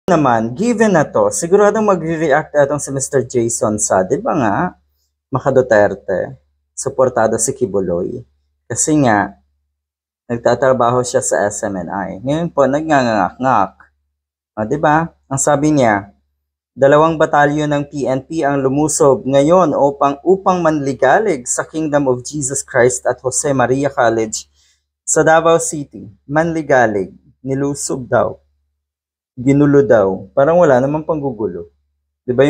Naman, given na to, siguradong magre-react atong si Mr. Jason sa, di ba nga, Maka Duterte, suportado si Kibuloy. Kasi nga, nagtatrabaho siya sa SMNI. Ngayon po, nagngangak-ngak. Di ba? Ang sabi niya, 2 batalyon ng PNP ang lumusob ngayon upang manligalig sa Kingdom of Jesus Christ at Jose Maria College sa Davao City. Manligalig, nilusob daw. Ginulo daw. Parang wala namang panggugulo. 'Di ba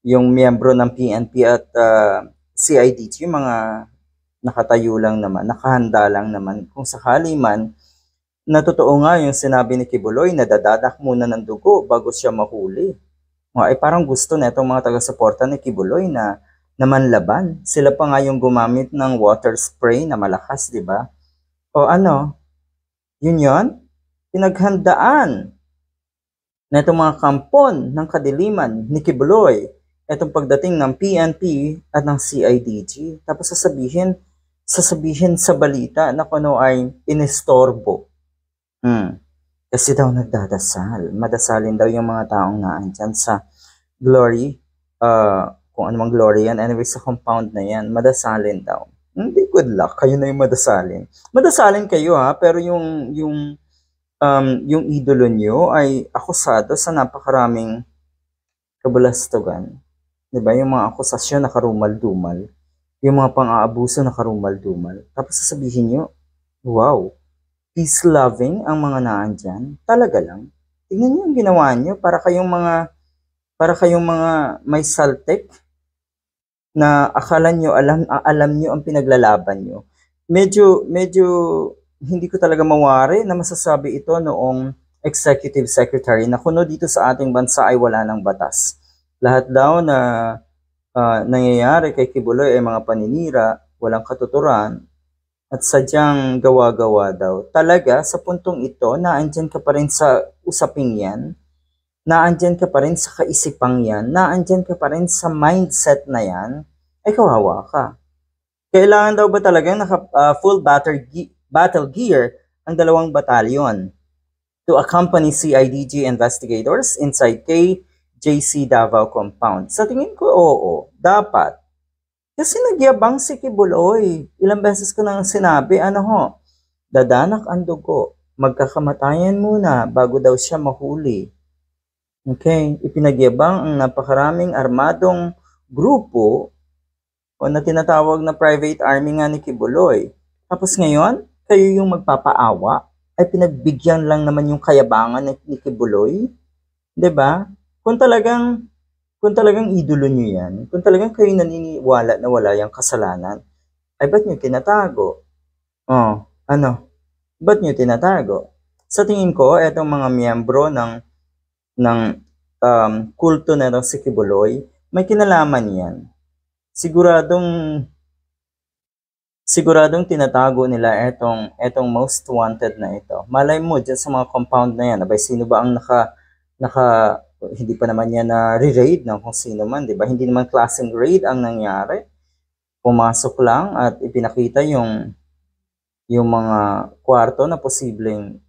yung miyembro ng PNP at CIDG, yung mga nakatayo lang naman, nakahanda lang naman kung sakali man na totoo nga yung sinabi ni Kibuloy na dadadak muna ng dugo bago siya mahuli. Ay parang gusto na itong mga taga-suporta ni Kibuloy na manlaban. Sila pa nga yung gumamit ng water spray na malakas, 'di ba? O ano? Yun? Pinaghandaan na itong mga kampon ng kadiliman ni Kibuloy, itong pagdating ng PNP at ng CIDG, tapos sasabihin sa balita na kuno ay inestorbo. Kasi daw nagdadasal. Madasalin daw yung mga taong naandyan sa glory, kung anumang glory yan, anyway sa compound na yan, madasalin daw. Hindi, good luck, kayo na yung madasalin. Madasalin kayo pero yung idolo nyo ay akusado sa napakaraming kabalastugan. Diba? Yung mga akusasyon na karumal-dumal, yung mga pang-aabuso na karumal-dumal. Tapos sasabihin nyo, wow, peace-loving ang mga naandyan. Talaga lang. Tingnan nyo yung ginawa nyo para kayong mga may saltek na akala nyo alam nyo ang pinaglalaban nyo. Medyo hindi ko talaga mawari na masasabi ito noong executive secretary na kuno dito sa ating bansa ay wala ng batas. Lahat daw na nangyayari kay Kibuloy ay mga paninira, walang katuturan, at sadyang gawa-gawa daw. Talaga, sa puntong ito, naandyan ka pa rin sa usaping yan, naandyan ka pa rin sa kaisipang yan, naandyan ka pa rin sa mindset na yan, ay kawawa ka. Kailangan daw ba talagang full battle gear ang 2 batalyon to accompany CIDG investigators inside KJC Davao compound? Sa tingin ko, oo, dapat. Kasi nagyabang si Kibuloy. Ilang beses ko nang sinabi, dadanak ang dugo. Magkakamatayan muna bago daw siya mahuli. Okay, ipinagyabang ang napakaraming armadong grupo o na tinatawag na private army nga ni Kibuloy. Tapos ngayon, kayo yung magpapaawa, ay pinagbigyan lang naman yung kayabangan ni Kibuloy. 'Di ba? Kung talagang idolo nyo yan, kung talagang kayo naniniwala na wala yung kasalanan, ay ba't nyo tinatago? Ba't nyo tinatago? Sa tingin ko, etong mga miyembro ng kulto na si Kibuloy, may kinalaman yan. Siguradong tinatago nila etong most wanted na ito. Malay mo dyan sa mga compound na yan, abay sino ba ang hindi pa naman yan na re-raid ng kung sino man, di ba? Hindi naman klaseng raid ang nangyari. Pumasok lang at ipinakita yung mga kwarto na posibleng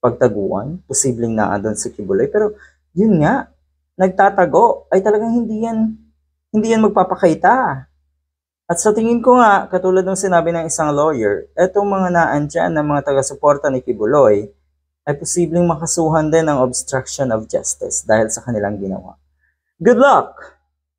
pagtaguan, posibleng naandun si Kibuloy. Pero yun nga, nagtatago ay talagang hindi yan magpapakita. At sa tingin ko nga, katulad ng sinabi ng isang lawyer, etong mga naandyan na mga taga-suporta ni Kibuloy ay posibleng makasuhan din ng obstruction of justice dahil sa kanilang ginawa. Good luck!